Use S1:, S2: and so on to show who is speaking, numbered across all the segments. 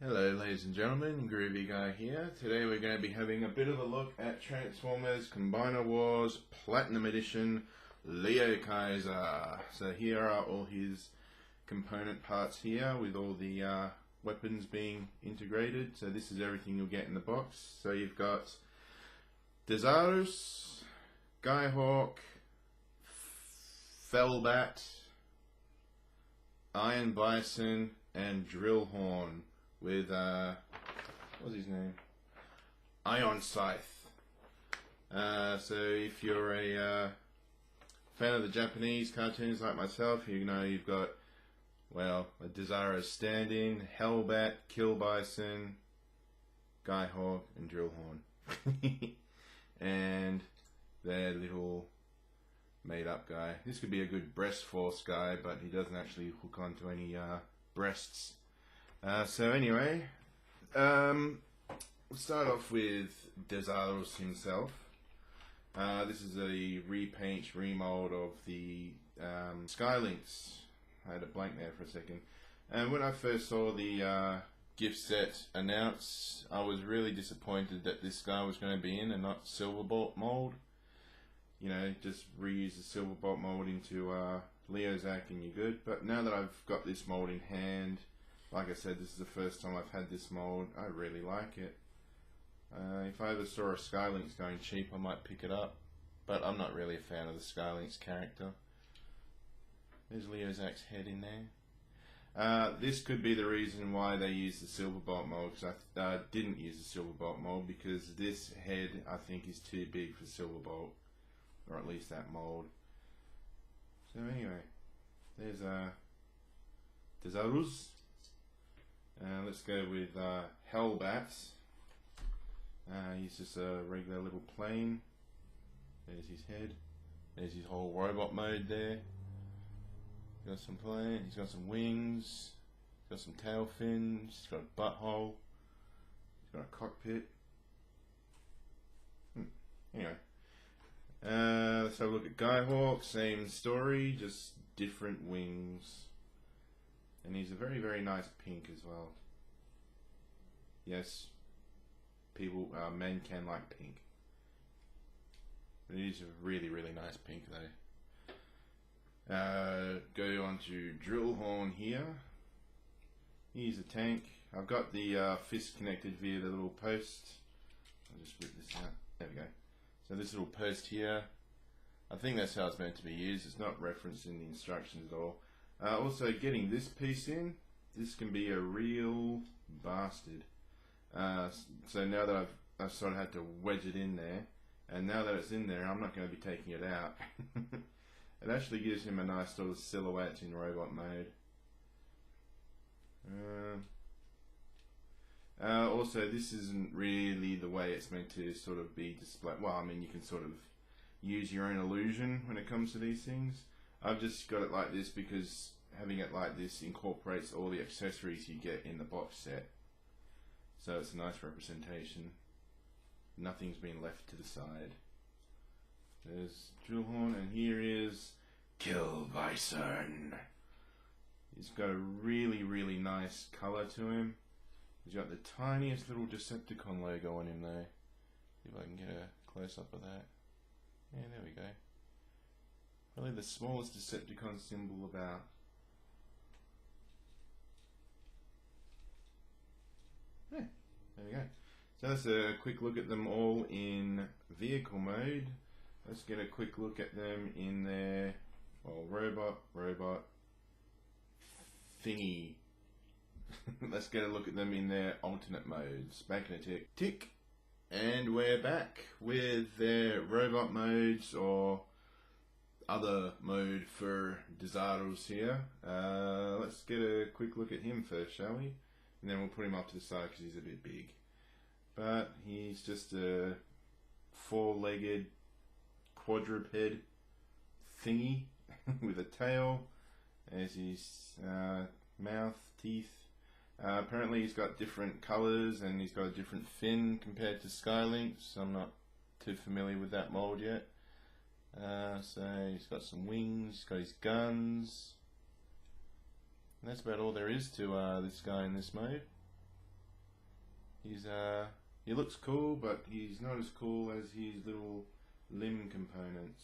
S1: Hello ladies and gentlemen, Groovy Guy here. Today we're going to be having a bit of a look at Transformers Combiner Wars Platinum Edition Liokaiser. So here are all his component parts here with all the weapons being integrated. So this is everything you'll get in the box. So you've got Desarus, Skyhawk, Fellbat, Iron Bison and Drillhorn with what's his name? Ion Scythe. So if you're a fan of the Japanese cartoons like myself, you know you've got, well, a Desarus stand-in, Hellbat, Kill Bison, Skyhawk and Drillhorn. And their little made up guy. This could be a good breast force guy, but he doesn't actually hook onto any breasts. So anyway, we'll start off with Desarus himself. This is a repaint, remold of the Skylinks. I had a blank there for a second. And when I first saw the gift set announced, I was really disappointed that this guy was going to be in and not Silverbolt mold. You know, just reuse the Silverbolt mold into Liokaiser and you're good. But now that I've got this mold in hand, like I said, this is the first time I've had this mold. I really like it. If I ever saw a Skylinks going cheap, I might pick it up. But I'm not really a fan of the Skylinks character. There's Liokaiser's head in there. This could be the reason why they used the Silverbolt mold, because I didn't use the Silverbolt mold, because this head I think is too big for Silverbolt, or at least that mold. So anyway, there's Desarus. Let's go with Hellbat. He's just a regular little plane. There's his head. There's his whole robot mode there. He's got some plane. He's got some wings. He's got some tail fins. He's got a butthole. He's got a cockpit. Anyway, let's have a look at Skyhawk. Same story, just different wings. And he's a very, very nice pink as well. Yes, people, men can like pink. But it is a really, really nice pink though. Go on to Drillhorn here. He's a tank. I've got the fist connected via the little post. I'll just rip this out. There we go. So this little post here, I think that's how it's meant to be used. It's not referenced in the instructions at all. Also, getting this piece in, this can be a real bastard. So now that I've sort of had to wedge it in there, and now that it's in there, I'm not going to be taking it out. It actually gives him a nice little silhouette in robot mode. Also, this isn't really the way it's meant to sort of be displayed. Well, I mean, you can sort of use your own illusion when it comes to these things. I've just got it like this because having it like this incorporates all the accessories you get in the box set. So it's a nice representation. Nothing's been left to the side. There's Drillhorn, and here is Kill Bison. He's got a really, really nice colour to him. He's got the tiniest little Decepticon logo on him there. See if I can get a close up of that. Yeah, there we go. Probably the smallest Decepticon symbol about. Yeah, there we go. So that's a quick look at them all in vehicle mode. Let's get a quick look at them in their, well, robot, thingy. Let's get a look at them in their alternate modes. Back in a tick. And we're back with their robot modes or other mode for Desarus here. Let's get a quick look at him first, shall we? And then we'll put him up to the side because he's a bit big. But he's just a four-legged quadruped thingy with a tail. There's his mouth, teeth. Apparently he's got different colours and he's got a different fin compared to Skylinks. I'm not too familiar with that mold yet. So he's got some wings, he's got his guns. And that's about all there is to this guy in this mode. He's he looks cool, but he's not as cool as his little limb components.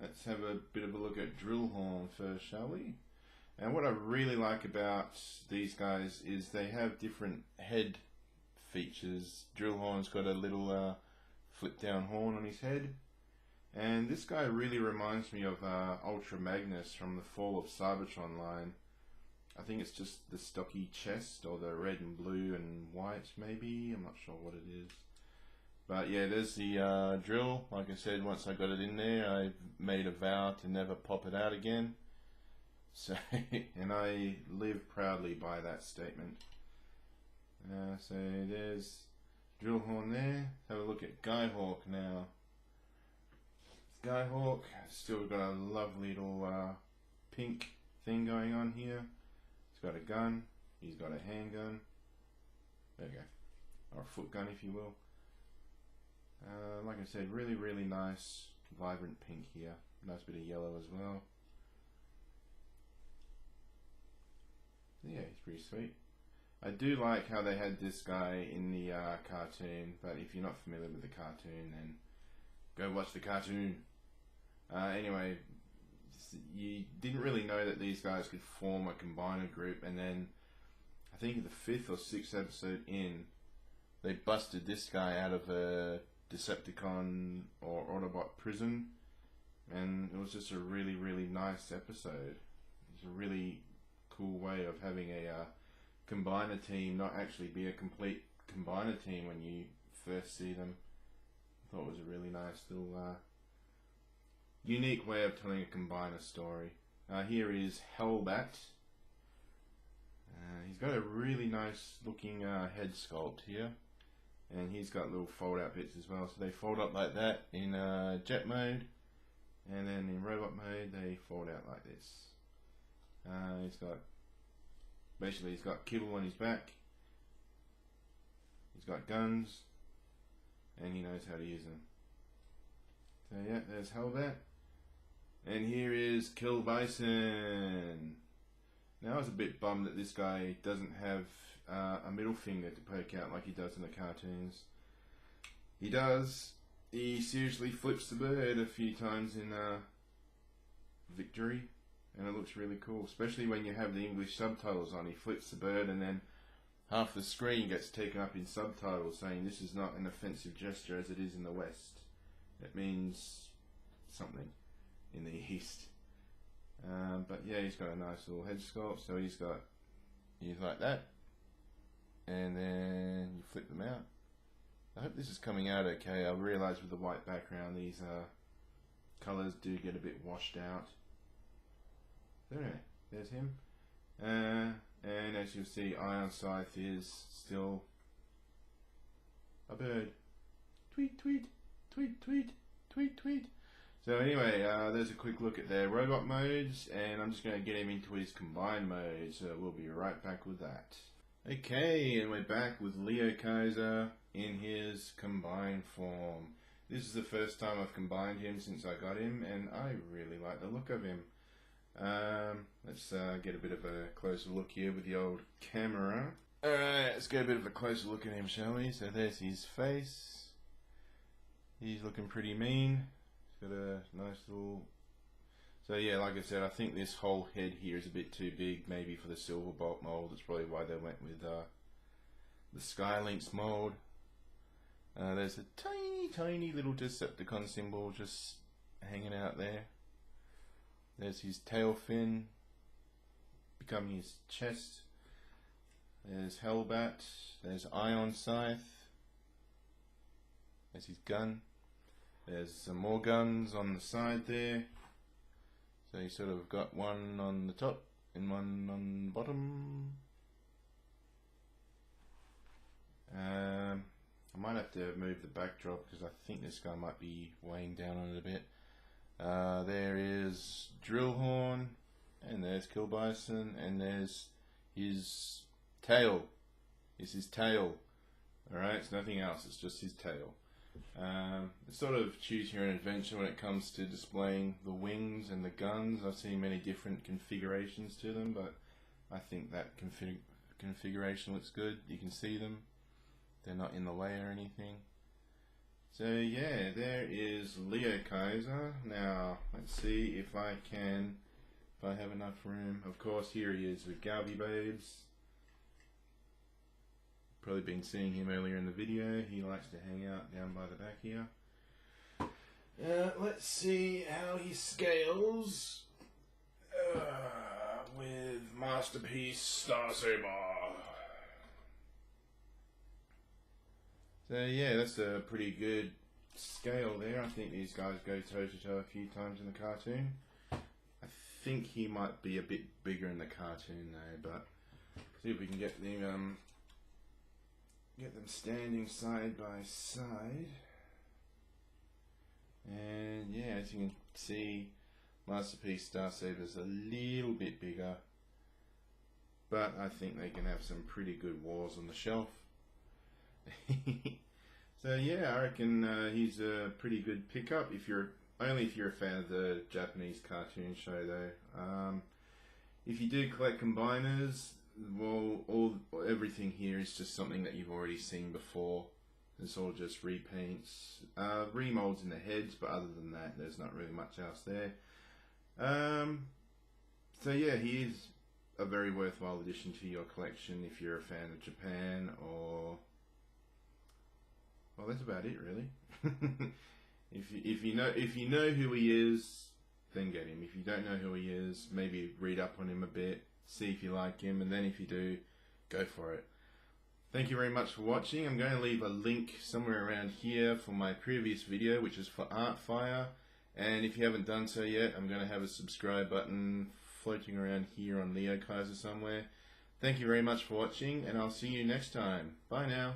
S1: Let's have a bit of a look at Drillhorn first, shall we? And what I really like about these guys is they have different head features. Drillhorn's got a little flip down horn on his head. And this guy really reminds me of Ultra Magnus from the Fall of Cybertron line. I think it's just the stocky chest, or the red and blue and white maybe, I'm not sure what it is. But yeah, there's the drill. Like I said, once I got it in there, I made a vow to never pop it out again. So, and I live proudly by that statement. So there's Drillhorn there. Have a look at Skyhawk now. Skyhawk still got a lovely little pink thing going on here. He's got a gun. He's got a handgun. There you go, or a foot gun, if you will. Like I said, really, really nice, vibrant pink here. Nice bit of yellow as well. Yeah, he's pretty sweet. I do like how they had this guy in the cartoon, but if you're not familiar with the cartoon, then go watch the cartoon. Anyway, you didn't really know that these guys could form a combiner group, and then I think in the 5th or 6th episode in, they busted this guy out of a Decepticon or Autobot prison, and it was just a really, really nice episode. It's a really cool way of having a combiner team not actually be a complete combiner team when you first see them. I thought it was a really nice little unique way of telling a combiner story. Here is Hellbat. He's got a really nice looking head sculpt here, and he's got little fold out bits as well, so they fold up like that in jet mode, and then in robot mode they fold out like this. He's got kibble on his back, he's got guns, and he knows how to use them. So yeah, there's Hellbat. And here is Kill Bison. Now I was a bit bummed that this guy doesn't have a middle finger to poke out like he does in the cartoons. He does. He seriously flips the bird a few times in Victory, and it looks really cool, especially when you have the English subtitles on. He flips the bird and then half the screen gets taken up in subtitles saying this is not an offensive gesture as it is in the West. It means something in the East. But yeah, he's got a nice little head sculpt, so he's like that, and then you flip them out. I hope this is coming out okay. I realise with the white background these colours do get a bit washed out. So anyway, there's him. And as you'll see, Iron Scythe is still a bird. Tweet, tweet, tweet, tweet, tweet, tweet. So anyway, there's a quick look at their robot modes, and I'm just going to get him into his combined mode, so we'll be right back with that. Okay, and we're back with Liokaiser in his combined form. This is the first time I've combined him since I got him, and I really like the look of him. Let's get a bit of a closer look here with the old camera. Alright, let's get a bit of a closer look at him, shall we? So there's his face. He's looking pretty mean. Got a nice little... So yeah, like I said, I think this whole head here is a bit too big, maybe for the Silverbolt mold. That's probably why they went with the Skylinks mold. There's a tiny, tiny little Decepticon symbol just hanging out there. There's his tail fin becoming his chest. There's Hellbat. There's Ion Scythe. There's his gun. There's some more guns on the side there. So you sort of got one on the top and one on the bottom. I might have to move the backdrop because I think this guy might be weighing down on it a bit. There is Drillhorn, and there's Kill Bison, and there's his tail. It's his tail. Alright, it's nothing else, it's just his tail. It's sort of choose your own adventure when it comes to displaying the wings and the guns. I've seen many different configurations to them, but I think that configuration looks good. You can see them. they're not in the way or anything. So yeah, there is Liokaiser. Now let's see if I have enough room. Of course, here he is with Galby Babes. Probably been seeing him earlier in the video. He likes to hang out down by the back here. Let's see how he scales with Masterpiece Star Saber. So yeah, that's a pretty good scale there. I think these guys go toe to toe a few times in the cartoon. I think he might be a bit bigger in the cartoon though, but see if we can get them standing side by side. And yeah, as you can see, Masterpiece Star Saber's a little bit bigger, but I think they can have some pretty good wars on the shelf. So yeah, I reckon he's a pretty good pickup if you're a fan of the Japanese cartoon show though. If you do collect combiners, well, everything here is just something that you've already seen before. It's all just repaints, remolds in the heads, but other than that, there's not really much else there. So yeah, he is a very worthwhile addition to your collection if you're a fan of Japan, or well, that's about it really. If you know who he is, then get him. If you don't know who he is, maybe read up on him a bit, see if you like him, and then if you do, go for it. Thank you very much for watching. I'm going to leave a link somewhere around here for my previous video, which is for Artfire. And if you haven't done so yet, I'm going to have a subscribe button floating around here on Liokaiser somewhere. Thank you very much for watching, and I'll see you next time. Bye now.